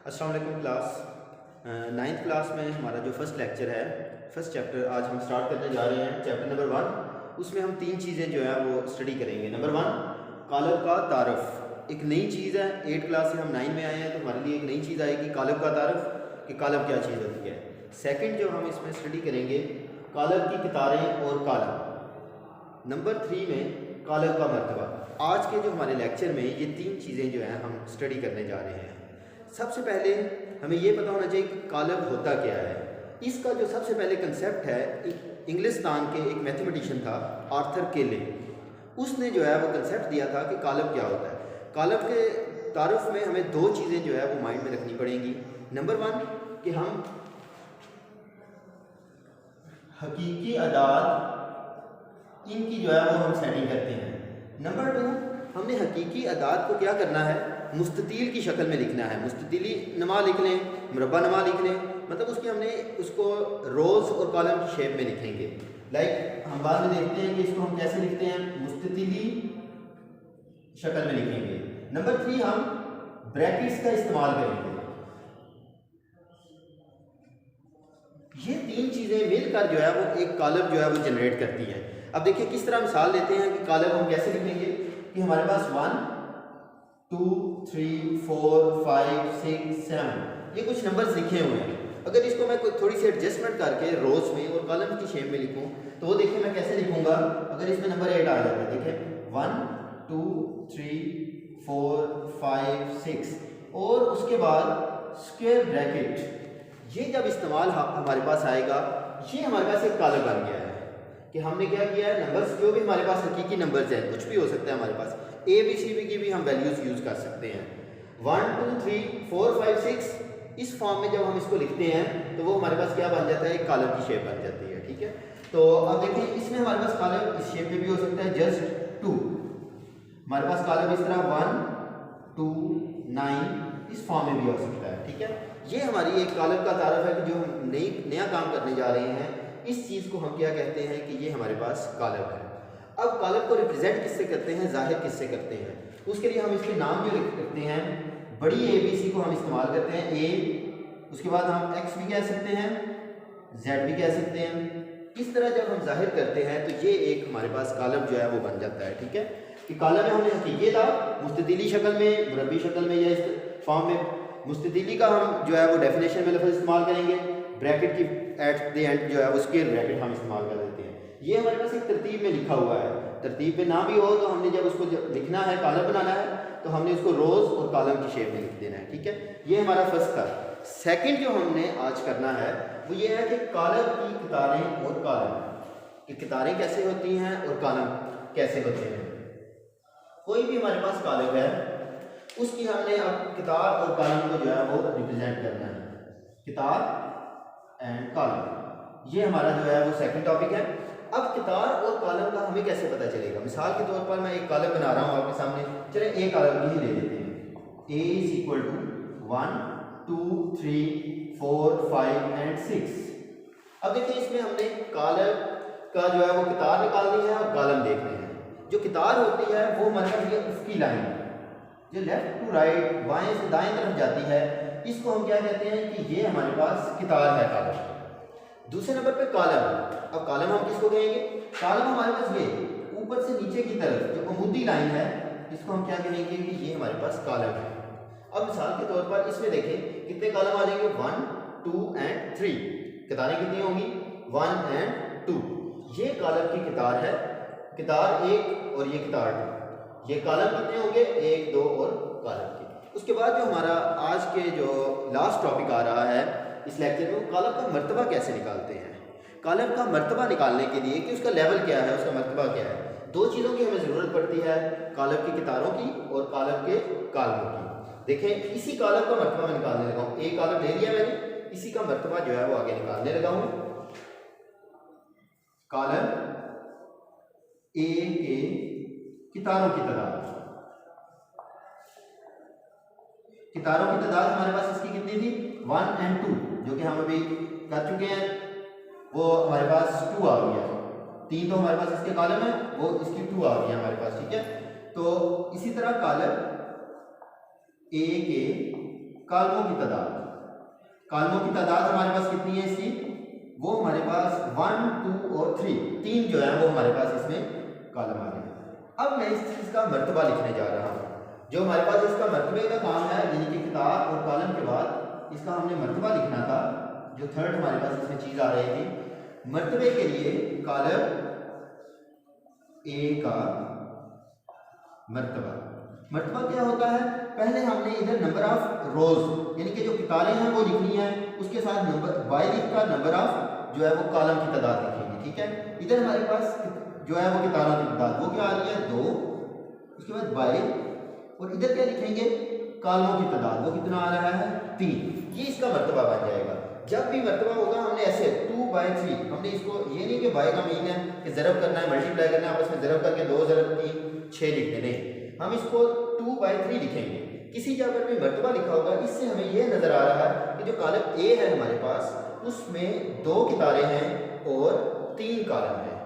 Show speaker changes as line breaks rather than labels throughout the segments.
अस्सलाम वालेकुम class. Ninth class में हमारा जो फर्स्ट लेक्चर है, फर्स्ट चैप्टर आज हम स्टार्ट करने जा रहे हैं, चैप्टर नंबर 1। उसमें हम 3 चीज़ें जो है वो स्टडी करेंगे। नंबर 1, कालब का तारफ़। एक नई चीज़ है, 8 क्लास से हम 9 में आए हैं तो हमारे लिए एक नई चीज़ आएगी कालब का तारफ़, कि कालब क्या चीज़ होती है। सेकंड जो हम इसमें स्टडी करेंगे, कालब की कितारें और कालब। नंबर 3 में कालब का मर्तबा। आज के जो हमारे लेक्चर में ये 3 चीज़ें जो हैं हम स्टडी करने जा रहे हैं। सबसे पहले हमें ये पता होना चाहिए कि कालब होता क्या है। इसका जो सबसे पहले कंसेप्ट है, इंग्लिस्तान के एक मैथमेटिशियन था आर्थर केले, उसने जो है वो कंसेप्ट दिया था कि कालब क्या होता है। कालब के तारुफ में हमें 2 चीज़ें जो है वो माइंड में रखनी पड़ेंगी। नंबर 1 कि हम हकीकी अदाद इनकी जो है वो हम सेटिंग करते हैं। नंबर 2 हमने हकीकी अदाद को क्या करना है, मुस्ततील की शक्ल में लिखना है। मुस्ततीली नमा लिख लें, मुरब्बा नमा लिख लें, मतलब उसकी हमने उसको रोज़ और कॉलम की शेप में लिखेंगे। लाइक हम बाद में देखते हैं कि इसको हम कैसे लिखते हैं, मुस्ततीली शक्ल में लिखेंगे। नंबर 3 हम ब्रैकेट्स का इस्तेमाल करेंगे। ये 3 चीज़ें मिलकर जो है वो एक कॉलम जो है वो जनरेट करती हैं। अब देखिए किस तरह मिसाल लेते हैं कि कॉलम हम कैसे लिखेंगे, कि हमारे पास 1 2 3 4 5 6 7 ये कुछ नंबर्स लिखे हुए हैं। अगर इसको मैं कोई थोड़ी सी एडजस्टमेंट करके रोज में और कॉलम की शेप में लिखूं तो वो देखिए मैं कैसे लिखूंगा। अगर इसमें नंबर 8 आ जाता है, देखिए 1 2 3 4 5 6 और उसके बाद स्क्वायर ब्रैकेट, ये जब इस्तेमाल हमारे पास आएगा, ये हमारे पास एक कॉलम बन गया है कि हमने क्या किया है, नंबर्स जो भी हमारे पास हकीकी नंबर्स हैं, कुछ भी हो सकता है हमारे पास, ए बी सी बी की भी हम वैल्यूज़ यूज़ कर सकते हैं। 1 2 3 4 5 6 इस फॉर्म में जब हम इसको लिखते हैं तो वो हमारे पास क्या बन जाता है, एक कॉलम की शेप बन जाती है। ठीक है, तो अब देखिए इसमें हमारे पास कॉलम इस शेप में भी हो सकता है, जस्ट 2 हमारे पास कॉलम इस तरह 1 2 9 इस फॉर्म में भी हो सकता है। ठीक है, ये हमारी एक कॉलम का तारफ है कि जो हम नया काम करने जा रहे हैं, इस चीज़ को हम क्या कहते हैं कि ये हमारे पास कॉलम है। अब कॉलम को रिप्रेजेंट किससे करते हैं, जाहिर किससे करते हैं, उसके लिए हम इसके नाम जो लिखते हैं, बड़ी ए बी सी को हम इस्तेमाल करते हैं, ए, उसके बाद हम एक्स भी कह सकते हैं, जेड भी कह सकते हैं। इस तरह जब हम जाहिर करते हैं तो ये एक हमारे पास कॉलम जो है वो बन जाता है। ठीक है, कि कॉलम में हमने हकीकी था मुस्ततीली शक्ल में, मुरब्बी शक्ल में या इस फॉर्म में। मुस्ततीली का हम जो है वो डेफिनेशन में लफ्ज़ इस्तेमाल करेंगे, ब्रैकेट की एट द एंड जो है वो स्क्वायर ब्रैकेट हम इस्तेमाल कर देते हैं। ये हमारे पास एक तरतीब में लिखा हुआ है। तरतीब में ना भी हो तो हमने जब उसको लिखना है, कॉलम बनाना है, तो हमने उसको रोज़ और कॉलम की शेप में लिख देना है। ठीक है, ये हमारा फर्स्ट था। सेकंड जो हमने आज करना है वो ये है कि कॉलम की कितारें और कॉलम की कितारें कैसे होती हैं और कॉलम कैसे होते हैं। कोई भी हमारे पास कॉलम है उसकी हमने अब किताब और कॉलम को जो है वो रिप्रेजेंट करना है, किताब एंड कॉलम। ये हमारा जो है वो सेकंड टॉपिक है। अब किताब और कॉलम का हमें कैसे पता चलेगा, मिसाल के तौर पर मैं एक कॉलम बना रहा हूँ आपके सामने, चले एक कॉलम की ही ले लेते हैं, ए इज इक्वल टू 1 2 3 4 5 एंड 6। अब देखिए इसमें हमने कॉलम का जो है वो किताब निकालनी है और कॉलम देखने हैं। जो किताब होती है वो हमारे पास ये उसकी लाइन, जो लेफ्ट टू राइट बाएं से दाएं तरफ जाती है, इसको हम क्या कहते हैं कि ये हमारे पास किताब है कॉलम। दूसरे नंबर पे कॉलम। अब कॉलम हम किसको कहेंगे, कॉलम हमारे पास ये ऊपर से नीचे की तरफ जो अमूदी लाइन है, इसको हम क्या कहेंगे कि ये हमारे पास कॉलम है। अब मिसाल के तौर पर इसमें देखें कितने कॉलम आ जाएंगे, 1 2 एंड 3। कितारें कितनी होंगी, 1 एंड 2। ये कॉलम की कितार है, कितार 1 और ये कितार 2। ये कॉलम कितने होंगे, 1 2 और कॉलम के। उसके बाद जो हमारा आज के जो लास्ट टॉपिक आ रहा है इस लेक्चर में, कॉलम का मर्तबा कैसे निकालते हैं। कॉलम का मर्तबा निकालने के लिए कि उसका लेवल क्या है, उसका मर्तबा क्या है, 2 चीज़ों की हमें ज़रूरत पड़ती है, कॉलम की कितारों की और कॉलम के कॉलमों की। देखें इसी कॉलम का मर्तबा मैं निकालने लगा हूँ, एक कॉलम ले लिया मैंने, इसी का मर्तबा जो है वो आगे निकालने लगा हूँ। कॉलम ए के कितारों की तादाद, कितारों की तादाद हमारे पास इसकी कितनी थी, 1 एंड 2, जो कि हम अभी कर चुके हैं, वो हमारे पास 2 आ गया। 3 तो हमारे पास इसके कॉलम है, वो इसकी 2 आ गई हमारे पास। ठीक है, तो इसी तरह कॉलम ए के कालमों की तादाद, कालमों की तादाद हमारे पास कितनी है इसकी, वो हमारे पास 1 2 और 3 जो है वो हमारे पास इसमें कॉलम आ गए। अब मैं इस चीज़ का मर्तबा लिखने जा रहा हूँ। जो हमारे पास इसका मर्तबे का काम है, यानी कि किताब और कॉलम के बाद इसका हमने मर्तबा लिखना था, जो थर्ड हमारे पास इसमें चीज़ आ रही थी। मर्तबे के लिए कॉलम ए का मर्तबा, मर्तबा क्या होता है, पहले हमने इधर नंबर ऑफ रोज यानी कि जो कितारें हैं वो लिखनी है, उसके साथ नंबर बाय लिखकर नंबर ऑफ जो है वो कॉलम की तादाद लिखेंगे, ठीक है। इधर हमारे पास जो है वो कितारों की तादाद वो क्या आ रही है 2, उसके बाद बाय, और इधर क्या लिखेंगे कॉलमों की तादाद, वो कितना आ रहा है 3। ये इसका मर्तबा बन जाएगा। जब भी मर्तबा होगा हमने ऐसे 2/3, हमने इसको ये नहीं कि बाय का मीन है कि ज़रब करना है, मल्टीप्लाई करना है, आपस में ज़रब करके 2 ज़रब 3 6 लिखने, नहीं, हम इसको 2/3 लिखेंगे। किसी जगह पर भी मर्तबा लिखा होगा, इससे हमें यह नज़र आ रहा है कि जो कॉलम ए है हमारे पास उसमें 2 कितारें हैं और 3 कॉलम हैं।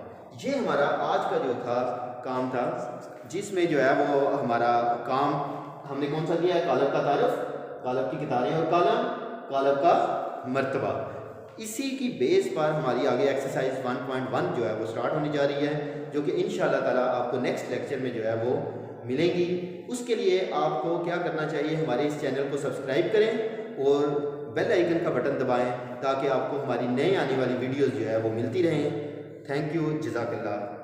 ये हमारा आज का जो था काम था, जिसमें जो है वो हमारा काम हमने कौन सा किया है, कॉलम का तारुफ, कॉलम की कितारें और कॉलम, कॉलम का मर्तबा। इसी की बेस पर हमारी आगे एक्सरसाइज 1.1 जो है वो स्टार्ट होने जा रही है, जो कि इंशाल्लाह ताला आपको नेक्स्ट लेक्चर में जो है वो मिलेंगी। उसके लिए आपको क्या करना चाहिए, हमारे इस चैनल को सब्सक्राइब करें और बेल आइकन का बटन दबाएं ताकि आपको हमारी नई आने वाली वीडियोस जो है वो मिलती रहें। थैंक यू, जज़ाकल्लाह।